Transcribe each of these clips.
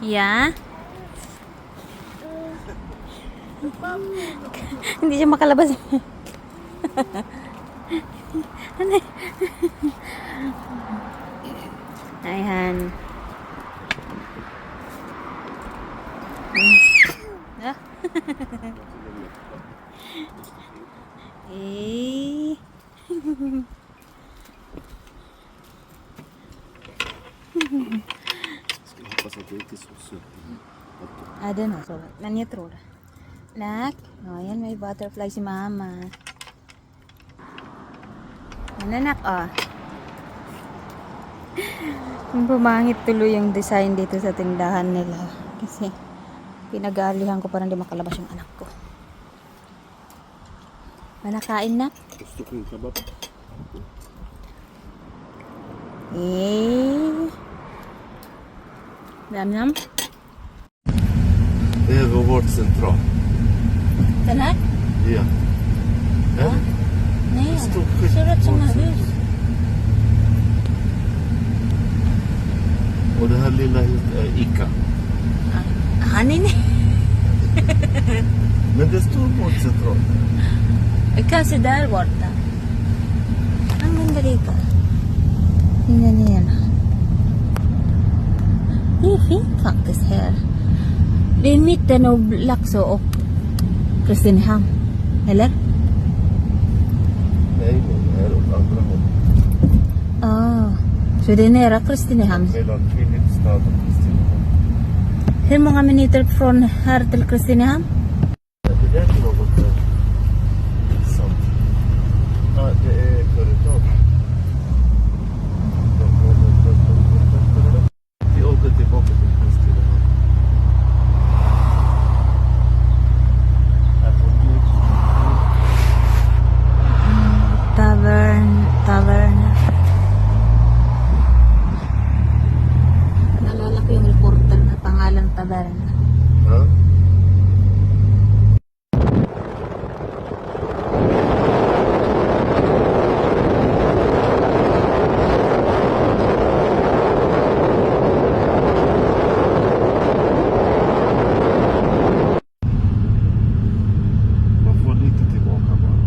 Yeah? Hindi siya makalabas. Ano? Ayan. Ah. Eh. I don't know. So, men jag tror det. Nak, ayan, may butterfly si mama. Ano, nak, oh. Bumangit tuloy yung design dito sa tindahan nila. Kasi, pinag-aalihan ko para hindi makalabas yung anak ko. Manakain na? Gusto ko yung kebab. Eh. Nam-nam? Det är vårdcentral. Den här? Ja. Ja. Nej, Stort det ser ut som ett hus. Och det här lilla huset är Ica. Han är Men det står vårdcentral. Kanske där borta. Ang ganda dito. Tingnan niyo yan. Det är fint faktiskt här. Det är mitten av Laxå och Kristinehamn. Eller? Nej, det är åt andra håll. Så det är nära Kristinehamn. Mellan Filipstad och Kristinehamn. Hur många minuter från här till Kristinehamn? Det är något sånt. Ja, det är företag. Vi åker tillbaka till Kristinehamn. Tavern. Naalala ko yung reporter na pangalan Tavern. Ja. Man får lite tillbaka bara.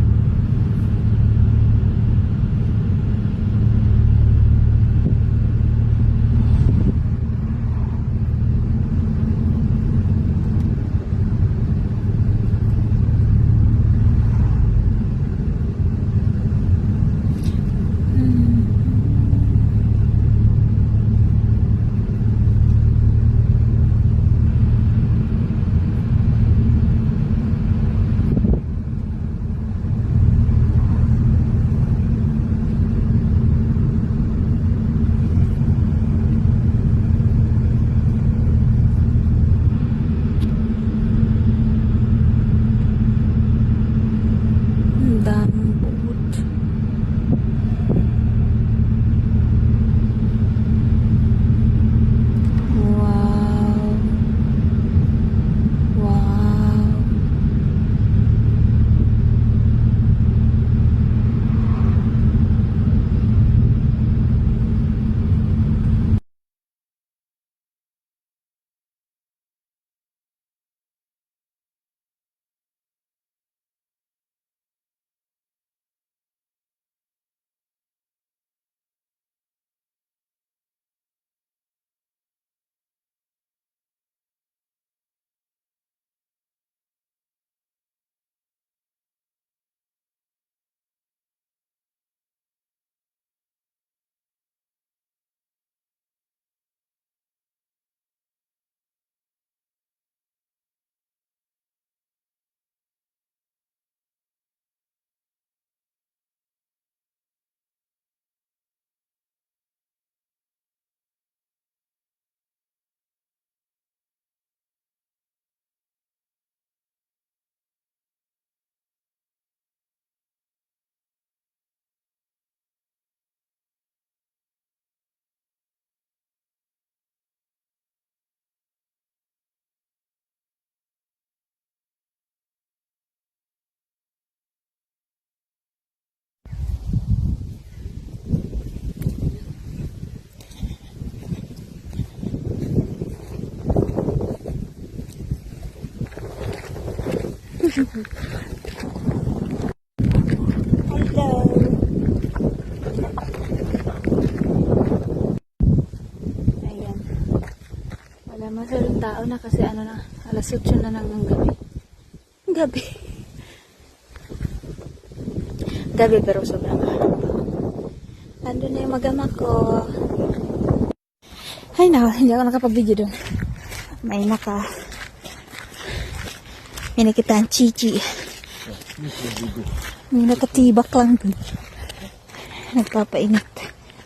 Hello. Ayan. Wala masyadong tao na kasi ano na, alas 8 na ng gabi. Gabi. Gabi pero sobrang araw. Ando na yung magama ko. Ay na, hindi ako nakapag-video doon. May nakita ang chichi. May nakatibak lang doon. Nagpapainit.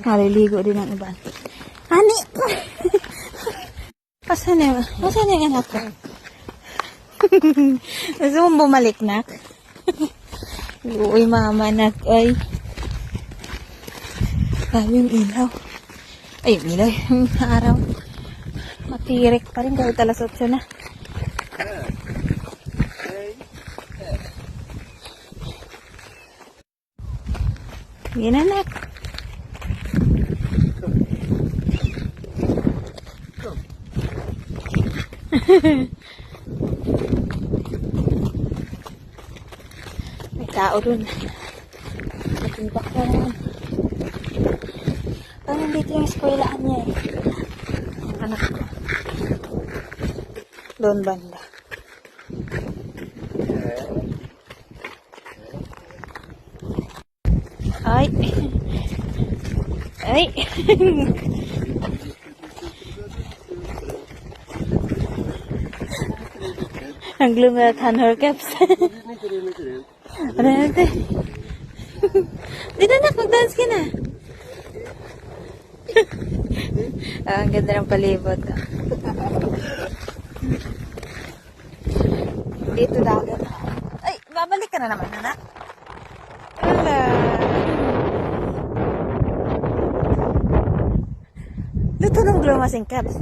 Maliligo din ang iba. Ani! Asan yung anak ko? Gusto mong bumalik, nak? Uy, mama, nak. Ay. Grabe yung ilaw. Ay, yung ilaw. Yung araw. Matirik pa rin kahit alas 8 na. Yan na, nak. May tao dun. Natibak na naman. Parang nandito yung eskwelaan niya eh. Ang anak ko. Doon banda. Ay. Ay. Ang lumatan her caps. Ano natin? Dito na, mag-dance ka na. Ang ganda ng palibot. Dito dagat. Ay, babalik ka na naman, anak. Hello. Dito nung glumasing caps.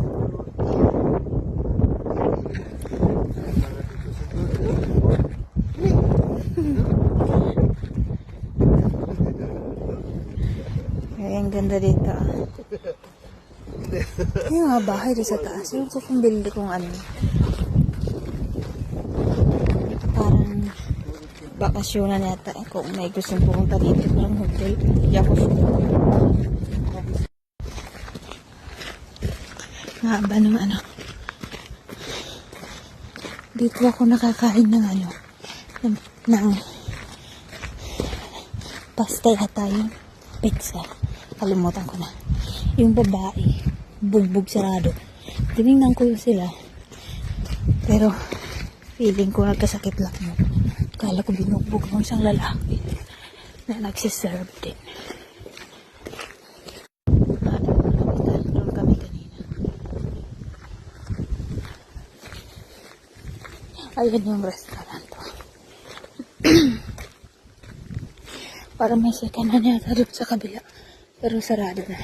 Ay, ang ganda dito. Yung mga bahay dito sa taas. Yung sa kong building kong ano. Parang bakasyonan yata. Kung may gustong pumunta dito. Parang hotel. Hindi ako sure. Haba ng ano. Dito ako nakakain ng ano. Ng pasta yata yung pizza. Kalimutan ko na. Yung babae, bugbog sarado. Tinignan ko yung sila. Pero, feeling ko nagkasakit lang yun. Kala ko binugbog ng isang lalaki na nagsiserve din. Doon kami kanina. Ayan yung restaurant. Para may second na yata doon sa kabila. Pero sarado na.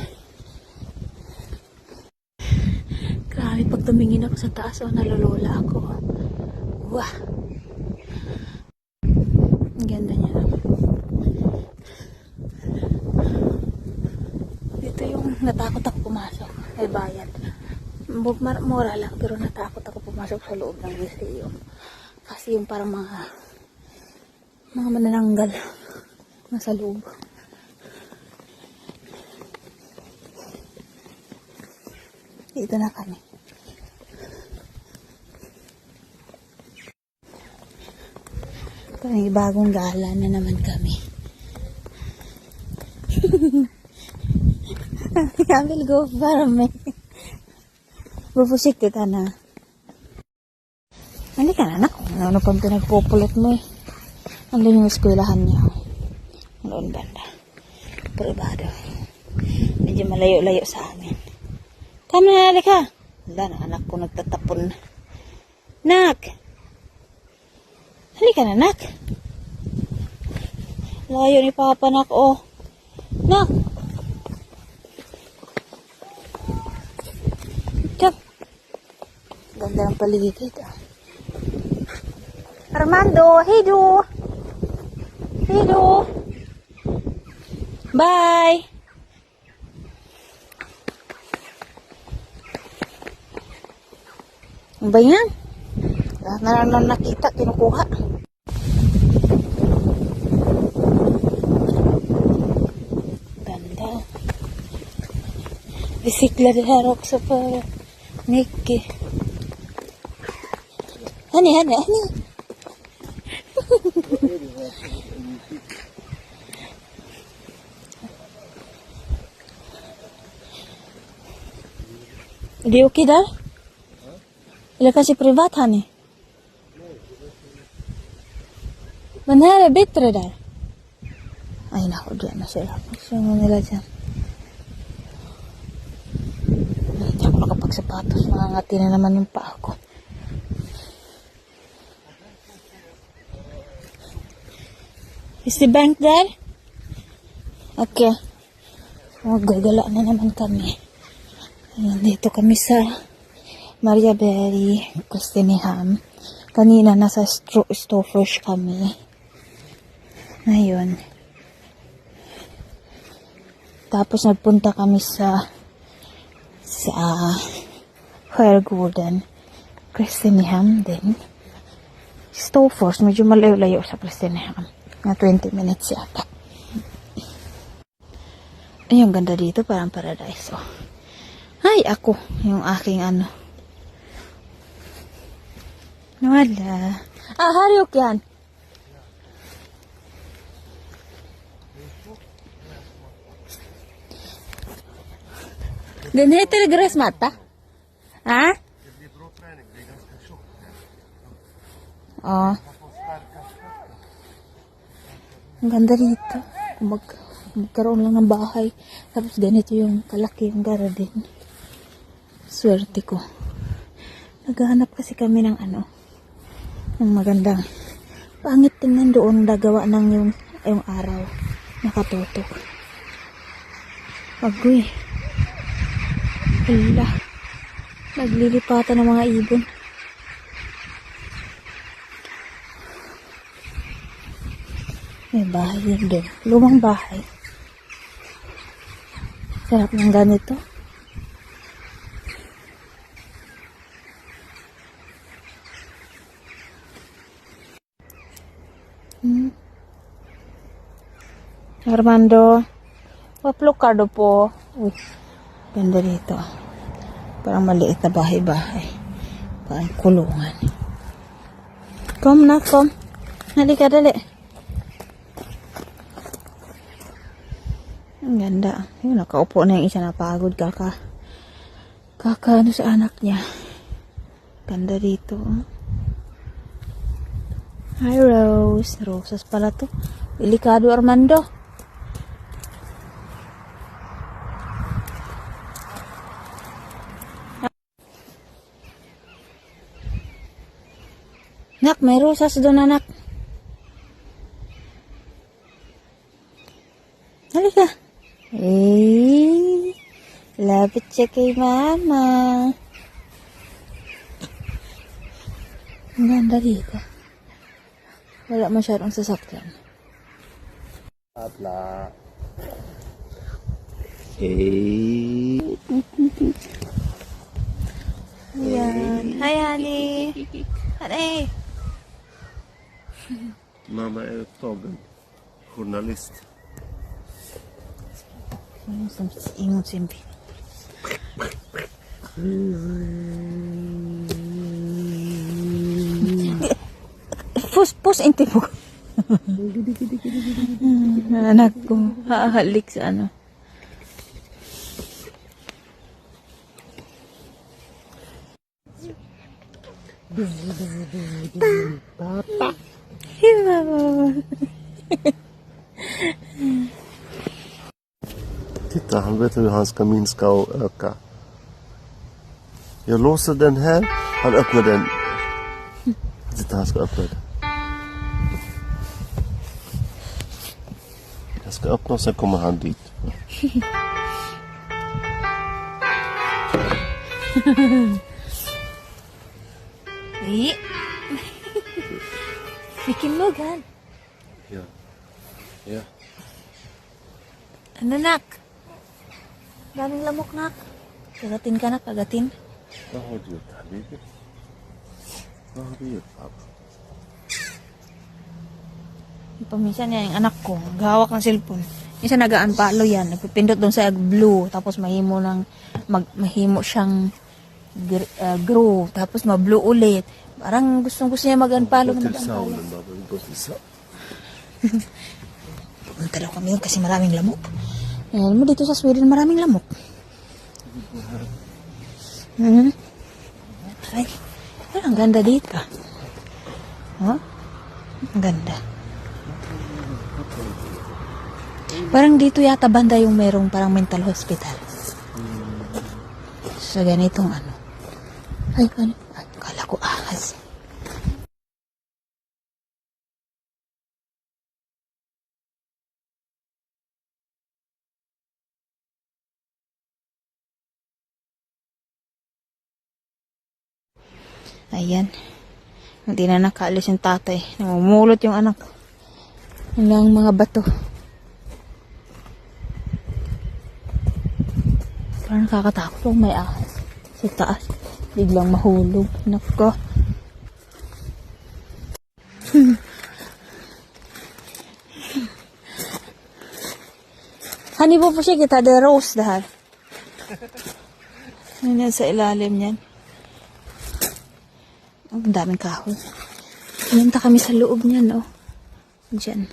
Grabe, pag tumingin ako sa taas, nalolola ako. Wah! Ang ganda niya. Dito yung natakot ako pumasok. Ay bayad. Mura lang, pero natakot ako pumasok sa loob ng museum. Kasi yung parang mga manananggal nasa loob. Dito na kami. Parang bagong gala na naman kami. I will go para may bubusik kita na. Hindi ka na anak. Ano pang pinagpupulot mo eh. Andun yung eskwelahan niya. Doon banda. Privado. Medyo malayo-layo sa amin. Kami na ka. Wala na, anak ko nagtatapon. Nak! Halika na, nak. Layo ni Papa, nak. Oh. Nak! Diyan. Ganda ng paligid. Armando, hey do. Hey do. Bye. Ang ba yan? Lahat na nakita, kinukuha. Bisiklet här också för Nicky. Honey. Är det okej där? Eller kanske privat, honey? Men här är bättre där. Ay, naku, dyan na sila. Gusto mo nila dyan. Hindi ako nakapagsapatos. Mangangati na naman yung paa ko. Is the bank there? Okay. Magagala na naman kami. Ayan, dito kami sa Maria Berry, Christiniham. Kanina nasa Stoffers kami. Ngayon. Tapos nagpunta kami sa Fair Garden, Christiniham din. Stoffers, medyo malayo-layo sa Christiniham. Na 20 minutes yata. Ay, ang ganda dito, parang paradise. Oh. Ay, ako, yung aking ano. Wala. Haryok yan. Den heter gräsmatta. Ja? Ja. Ang ganda dito. Magkaroon lang ng bahay. Tapos ganito yung kalaki yung garden. Swerte ko. Naghahanap kasi kami ng ano. Ng magandang. Pangit tingnan doon. Nagawa ng yung araw. Nakatutok. Agoy. Hala. Naglilipatan ng mga ibon. May bahay din doon. Lumang bahay. Sarap ng ganito. Armando. Waplokado po. Uy. Ganda dito. Parang maliit na bahay-bahay. Parang kulungan. Kom na, kom. Halika, dali. Ang ganda. Yun, nakaupo na yung isa na pagod. Ano sa anak niya. Ganda dito. Hi, Rose. Roses pala to. Delikado, Armando. Nak, may rosas doon, anak. Halika. Lapit siya kay mama. Ang ganda dito. Wala masyadong sasakyan. Atla. Ayan. Hi, honey. Honey. Mamma är upptagen. Journalist. Som ingot simpi. Pus inte po. Anak ko, hahalik sa ano. Pappa. Titta, han vet hur han ska minska och öka. Jag låser den här. Han öppnar den. Titta, han ska öppna den. Jag ska öppna och sen kommer han dit. Bikin lugan. Ja. Ja. Ano, nak? Daming lamok, nak. Kagatin ka, nak. Kagatin. Vad har du gjort, Habibi? Vad har du gjort, pappa? Paminsan niya yung anak ko. Gahawak ng cellphone. Isa nag-unfollow yan. Nagpipindot doon sa blue. Tapos mahimo mahimo siyang grow. Tapos ma-blue ulit. Parang gusto niya mag-unfollow na mag-unfollow. Pupunta daw kami yun kasi maraming lamok. Ayan mo, dito sa Sweden maraming lamok. Ay, ang ganda dito. Oh, ang ganda. Parang dito yata banda yung merong parang mental hospital. Sa ganitong ano. Ay, ano? Ay, kala ko ahas. Ayan. Hindi na nakaalis yung tatay. Namumulot yung anak. Ng mga bato. Parang nakakatakot kung may ahas sa taas. Biglang mahulog. Nako. Hani po siya kita the rose dahil. Ano yan sa ilalim niyan? Ang daming kahoy. Pumunta kami sa loob niyan, oh. Diyan.